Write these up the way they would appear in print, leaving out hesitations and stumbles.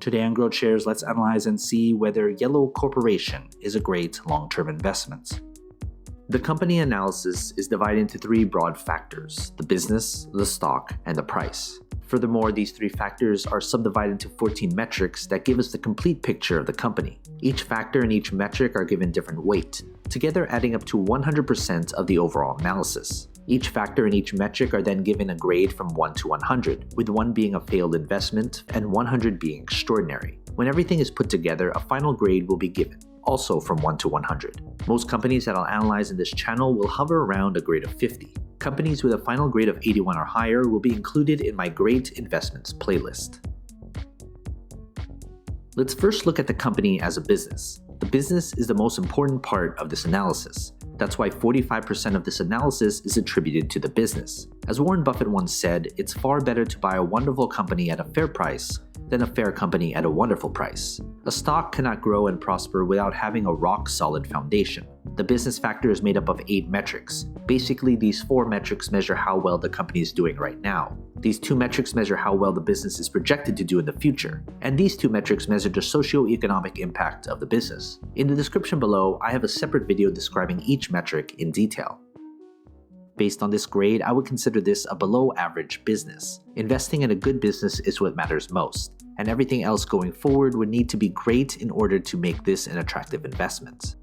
Today on GrowthShares, let's analyze and see whether Yellow Corporation is a great long-term investment. The company analysis is divided into three broad factors: the business, the stock, and the price. Furthermore, these three factors are subdivided into 14 metrics that give us the complete picture of the company. Each factor and each metric are given different weight, together adding up to 100% of the overall analysis. Each factor and each metric are then given a grade from 1 to 100, with 1 being a failed investment and 100 being extraordinary. When everything is put together, a final grade will be given, also from 1 to 100. Most companies that I'll analyze in this channel will hover around a grade of 50. Companies with a final grade of 81 or higher will be included in my Great Investments playlist. Let's first look at the company as a business. The business is the most important part of this analysis. That's why 45% of this analysis is attributed to the business. As Warren Buffett once said, it's far better to buy a wonderful company at a fair price than a fair company at a wonderful price. A stock cannot grow and prosper without having a rock-solid foundation. The business factor is made up of 8 metrics. Basically, these 4 metrics measure how well the company is doing right now. These 2 metrics measure how well the business is projected to do in the future. And these 2 metrics measure the socio-economic impact of the business. In the description below, I have a separate video describing each metric in detail. Based on this grade, I would consider this a below-average business. Investing in a good business is what matters most, and everything else going forward would need to be great in order to make this an attractive investment.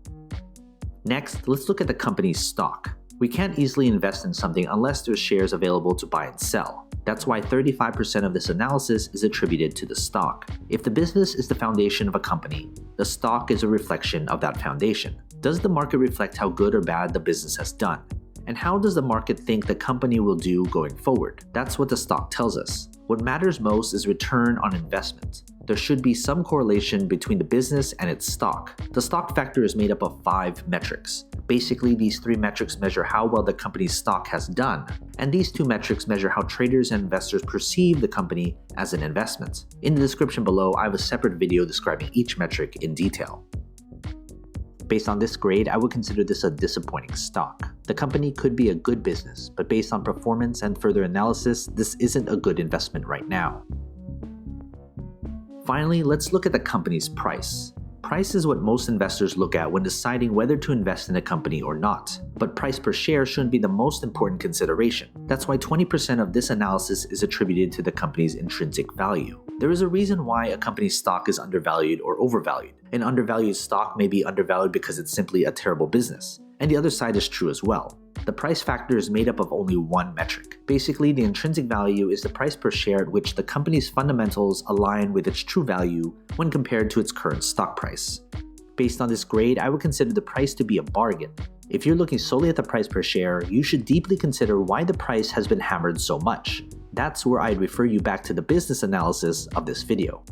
Next, let's look at the company's stock. We can't easily invest in something unless there's shares available to buy and sell. That's why 35% of this analysis is attributed to the stock. If the business is the foundation of a company, the stock is a reflection of that foundation. Does the market reflect how good or bad the business has done? And how does the market think the company will do going forward? That's what the stock tells us. What matters most is return on investment. There should be some correlation between the business and its stock. The stock factor is made up of 5 metrics. Basically, these 3 metrics measure how well the company's stock has done, and these 2 metrics measure how traders and investors perceive the company as an investment. In the description below, I have a separate video describing each metric in detail. Based on this grade, I would consider this a disappointing stock. The company could be a good business, but based on performance and further analysis, this isn't a good investment right now. Finally, let's look at the company's price. Price is what most investors look at when deciding whether to invest in a company or not. But price per share shouldn't be the most important consideration. That's why 20% of this analysis is attributed to the company's intrinsic value. There is a reason why a company's stock is undervalued or overvalued. An undervalued stock may be undervalued because it's simply a terrible business. And the other side is true as well. The price factor is made up of only 1 metric. Basically, the intrinsic value is the price per share at which the company's fundamentals align with its true value when compared to its current stock price. Based on this grade, I would consider the price to be a bargain. If you're looking solely at the price per share, you should deeply consider why the price has been hammered so much. That's where I'd refer you back to the business analysis of this video.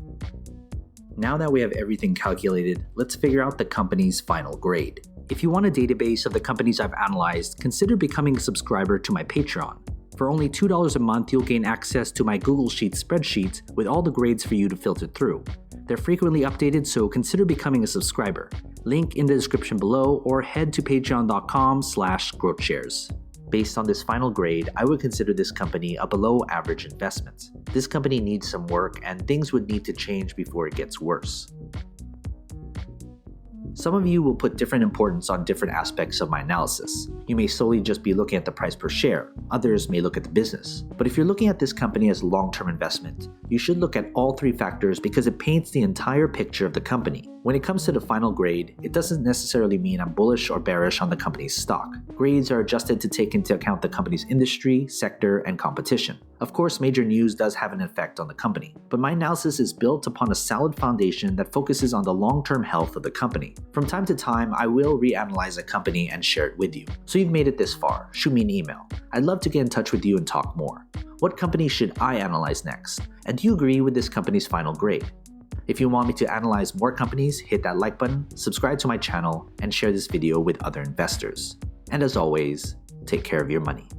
Now that we have everything calculated, let's figure out the company's final grade. If you want a database of the companies I've analyzed, consider becoming a subscriber to my Patreon. For only $2 a month, you'll gain access to my Google Sheets spreadsheet with all the grades for you to filter through. They're frequently updated, so consider becoming a subscriber. Link in the description below, or head to patreon.com/growthshares. Based on this final grade, I would consider this company a below-average investment. This company needs some work, and things would need to change before it gets worse. Some of you will put different importance on different aspects of my analysis. You may solely just be looking at the price per share. Others may look at the business. But if you're looking at this company as a long-term investment, you should look at all 3 factors because it paints the entire picture of the company. When it comes to the final grade, it doesn't necessarily mean I'm bullish or bearish on the company's stock. Grades are adjusted to take into account the company's industry, sector, and competition. Of course, major news does have an effect on the company, but my analysis is built upon a solid foundation that focuses on the long-term health of the company. From time to time, I will reanalyze a company and share it with you. So you've made it this far, shoot me an email. I'd love to get in touch with you and talk more. What company should I analyze next? And do you agree with this company's final grade? If you want me to analyze more companies, hit that like button, subscribe to my channel, and share this video with other investors. And as always, take care of your money.